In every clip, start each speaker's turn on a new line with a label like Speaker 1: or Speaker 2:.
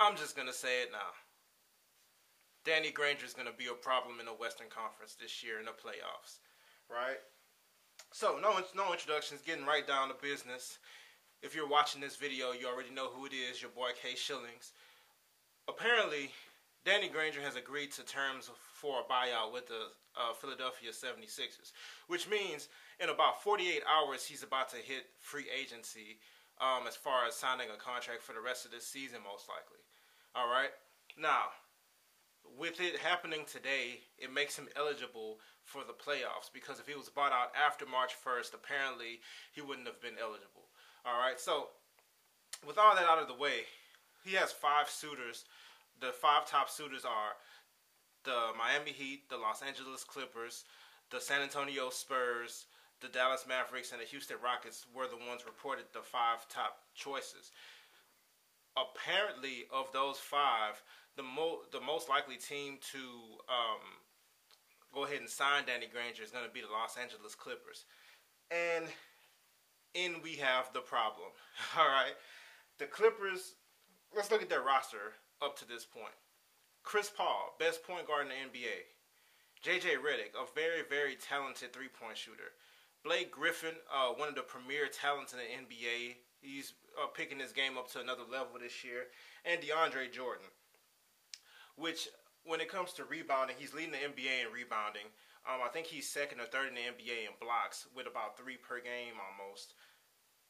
Speaker 1: I'm just going to say it now. Danny Granger is going to be a problem in the Western Conference this year in the playoffs, right? So, no introductions, getting right down to business. If you're watching this video, you already know who it is, your boy K Shillings. Apparently, Danny Granger has agreed to terms for a buyout with the Philadelphia 76ers, which means in about 48 hours, he's about to hit free agency as far as signing a contract for the rest of this season, most likely. All right? Now, with it happening today, it makes him eligible for the playoffs because if he was bought out after March 1st, apparently he wouldn't have been eligible. All right, so with all that out of the way, he has 5 suitors. The 5 top suitors are the Miami Heat, the Los Angeles Clippers, the San Antonio Spurs, the Dallas Mavericks, and the Houston Rockets were the ones reported the 5 top choices. Apparently, of those 5, the most likely team to go ahead and sign Danny Granger is going to be the Los Angeles Clippers. And in we have the problem. All right. The Clippers, let's look at their roster up to this point. Chris Paul, best point guard in the NBA. J.J. Redick, a very, very talented three-point shooter. Blake Griffin, one of the premier talents in the NBA. He's picking his game up to another level this year. And DeAndre Jordan, which, when it comes to rebounding, he's leading the NBA in rebounding. I think he's second or third in the NBA in blocks with about 3 per game almost.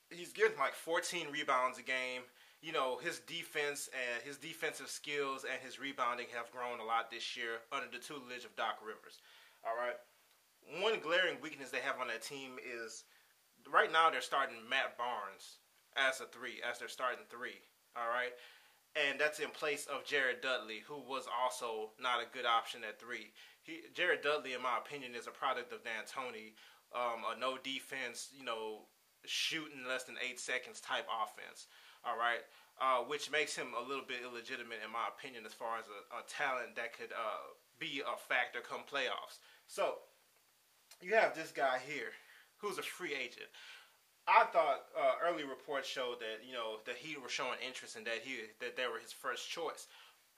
Speaker 1: He's getting like 14 rebounds a game. You know, his defense and his defensive skills and his rebounding have grown a lot this year under the tutelage of Doc Rivers. All right. One glaring weakness they have on that team is right now they're starting Matt Barnes as their starting 3. All right. And that's in place of Jared Dudley, who was also not a good option at 3. Jared Dudley, in my opinion, is a product of D'Antoni, a no defense, shooting less than 8 seconds type offense. All right, which makes him a little bit illegitimate, in my opinion, as far as a talent that could be a factor come playoffs. So you have this guy here who's a free agent. I thought early reports showed that the Heat were showing interest in that they were his first choice,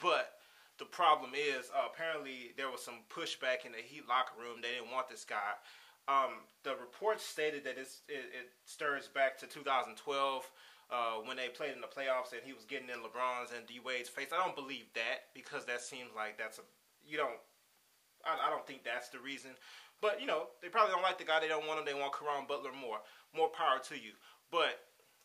Speaker 1: but the problem is apparently there was some pushback in the Heat locker room. They didn't want this guy. The reports stated that it stirs back to 2012 when they played in the playoffs and he was getting in LeBron's and D Wade's face. I don't believe that because that seems like I don't think that's the reason. But, they probably don't like the guy. They don't want him. They want Caron Butler more. More power to you. But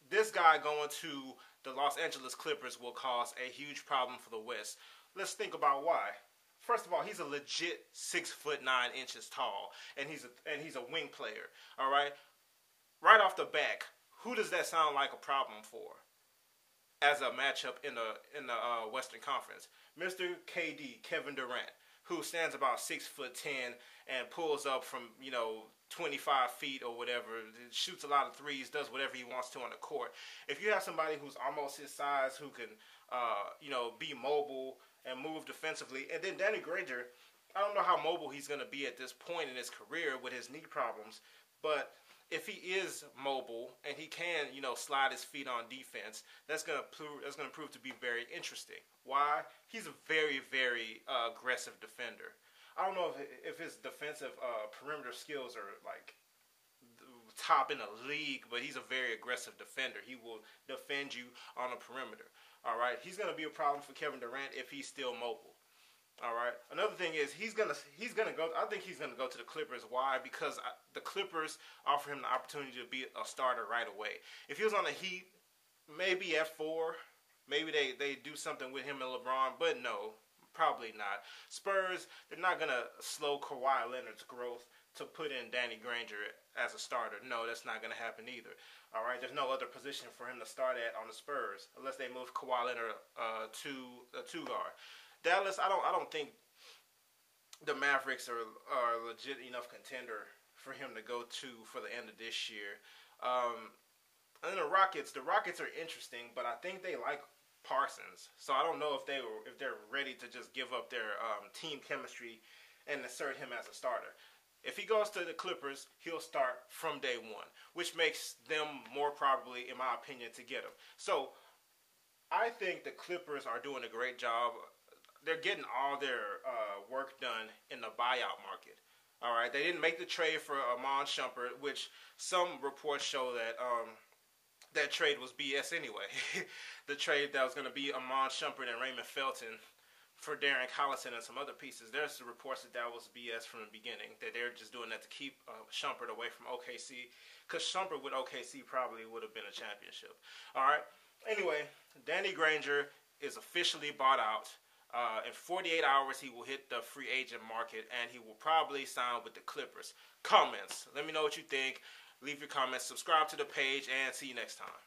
Speaker 1: this guy going to the Los Angeles Clippers will cause a huge problem for the West. Let's think about why. First of all, he's a legit 6'9" tall, and he's a wing player. All right, right off the back, who does that sound like a problem for as a matchup in the Western Conference? Mr. KD, Kevin Durant, who stands about 6'10" and pulls up from 25 feet or whatever, shoots a lot of threes, does whatever he wants to on the court. If you have somebody who's almost his size, who can be mobile and move defensively, and then Danny Granger, I don't know how mobile he's going to be at this point in his career with his knee problems, but if he is mobile and he can, slide his feet on defense, that's going to prove to be very interesting. Why? He's a very, very aggressive defender. I don't know if his defensive perimeter skills are like top in the league, but he's a very aggressive defender. He will defend you on the perimeter. All right, he's going to be a problem for Kevin Durant if he's still mobile. All right. Another thing is he's gonna go. I think he's gonna go to the Clippers. Why? Because the Clippers offer him the opportunity to be a starter right away. If he was on the Heat, maybe at 4, maybe they do something with him and LeBron. But no, probably not. Spurs, they're not gonna slow Kawhi Leonard's growth to put in Danny Granger as a starter. No, that's not gonna happen either. All right. There's no other position for him to start at on the Spurs unless they move Kawhi Leonard to a 2 guard. Dallas, I don't think the Mavericks are a legit enough contender for him to go to for the end of this year. And then the Rockets are interesting, but I think they like Parsons. So I don't know if they're ready to just give up their team chemistry and insert him as a starter. If he goes to the Clippers, he'll start from day 1, which makes them more probably, in my opinion, to get him. So I think the Clippers are doing a great job. They're getting all their work done in the buyout market. All right, they didn't make the trade for Amon Shumpert, which some reports show that that trade was BS anyway. The trade that was going to be Amon Shumpert and Raymond Felton for Darren Collison and some other pieces. There's reports that that was BS from the beginning, that they're just doing that to keep Shumpert away from OKC, because Shumpert with OKC probably would have been a championship. All right. Anyway, Danny Granger is officially bought out. In 48 hours, he will hit the free agent market, and he will probably sign with the Clippers. Comments. Let me know what you think. Leave your comments. Subscribe to the page, and see you next time.